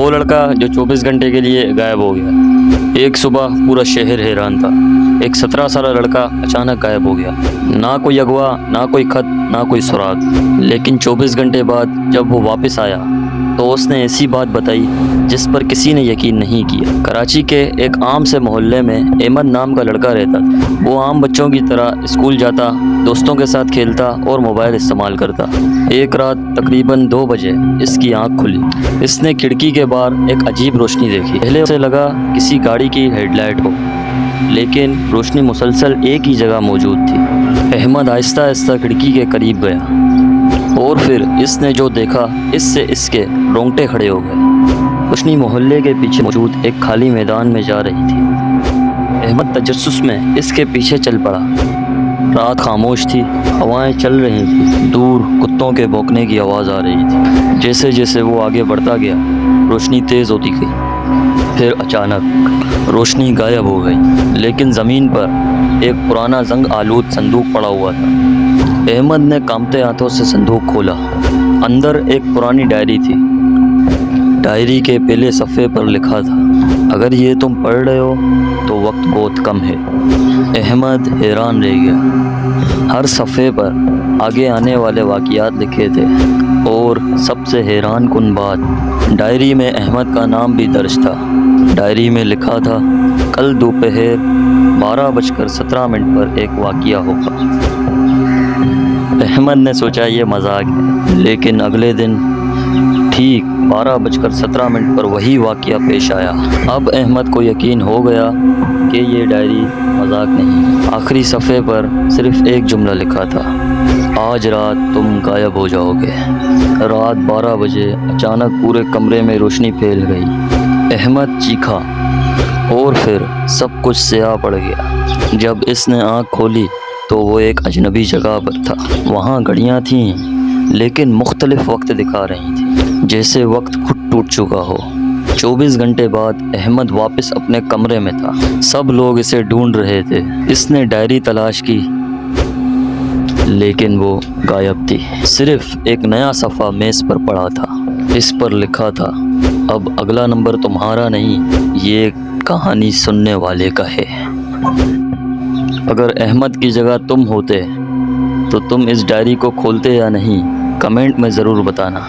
وہ لڑکا جو 24 گھنٹے کے لیے غائب ہو گیا۔ ایک صبح پورا شہر حیران تھا۔ ایک 17 سالہ لڑکا اچانک غائب ہو گیا، نہ کوئی اغوا، نہ کوئی خط، نہ کوئی سراغ۔ لیکن 24 گھنٹے بعد جب وہ واپس آیا تو اس نے ایسی بات بتائی جس پر کسی نے یقین نہیں کیا۔ کراچی کے ایک عام سے محلے میں احمد نام کا لڑکا رہتا تھا۔ وہ عام بچوں کی طرح اسکول جاتا، دوستوں کے ساتھ کھیلتا اور موبائل استعمال کرتا۔ ایک رات تقریباً 2 بجے اس کی آنکھ کھلی۔ اس نے کھڑکی کے باہر ایک عجیب روشنی دیکھی۔ پہلے اسے لگا کسی گاڑی کی ہیڈ لائٹ ہو، لیکن روشنی مسلسل ایک ہی جگہ موجود تھی۔ احمد آہستہ آہستہ کھڑکی کے قریب گیا اور پھر اس نے جو دیکھا اس سے اس کے رونگٹے کھڑے ہو گئے۔ روشنی محلے کے پیچھے موجود ایک خالی میدان میں جا رہی تھی۔ احمد تجسس میں اس کے پیچھے چل پڑا۔ رات خاموش تھی، ہوائیں چل رہی تھیں، دور کتوں کے بھونکنے کی آواز آ رہی تھی۔ جیسے جیسے وہ آگے بڑھتا گیا روشنی تیز ہوتی گئی، پھر اچانک روشنی غائب ہو گئی، لیکن زمین پر ایک پرانا زنگ آلود صندوق پڑا ہوا تھا۔ احمد نے کانپتے ہاتھوں سے صندوق کھولا۔ اندر ایک پرانی ڈائری تھی۔ ڈائری کے پہلے صفحے پر لکھا تھا، اگر یہ تم پڑھ رہے ہو تو وقت بہت کم ہے۔ احمد حیران رہ گیا۔ ہر صفحے پر آگے آنے والے واقعات لکھے تھے، اور سب سے حیران کن بات، ڈائری میں احمد کا نام بھی درج تھا۔ ڈائری میں لکھا تھا، کل دوپہر 12:17 پر ایک واقعہ ہوگا۔ احمد نے سوچا یہ مذاق ہے، لیکن اگلے دن ٹھیک 12:17 پر وہی واقعہ پیش آیا۔ اب احمد کو یقین ہو گیا کہ یہ ڈائری مذاق نہیں۔ آخری صفحے پر صرف ایک جملہ لکھا تھا، آج رات تم غائب ہو جاؤ گے۔ رات 12 بجے اچانک پورے کمرے میں روشنی پھیل گئی۔ احمد چیخا اور پھر سب کچھ سیاہ پڑ گیا۔ جب اس نے آنکھ کھولی تو وہ ایک اجنبی جگہ پر تھا۔ وہاں گھڑیاں تھیں، لیکن مختلف وقت دکھا رہی تھیں، جیسے وقت خود ٹوٹ چکا ہو۔ 24 گھنٹے بعد احمد واپس اپنے کمرے میں تھا۔ سب لوگ اسے ڈھونڈ رہے تھے۔ اس نے ڈائری تلاش کی، لیکن وہ غائب تھی۔ صرف ایک نیا صفحہ میز پر پڑا تھا۔ اس پر لکھا تھا، اب اگلا نمبر تمہارا نہیں، یہ کہانی سننے والے کا ہے۔ اگر احمد کی جگہ تم ہوتے تو تم اس ڈائری کو کھولتے یا نہیں؟ کمنٹ میں ضرور بتانا۔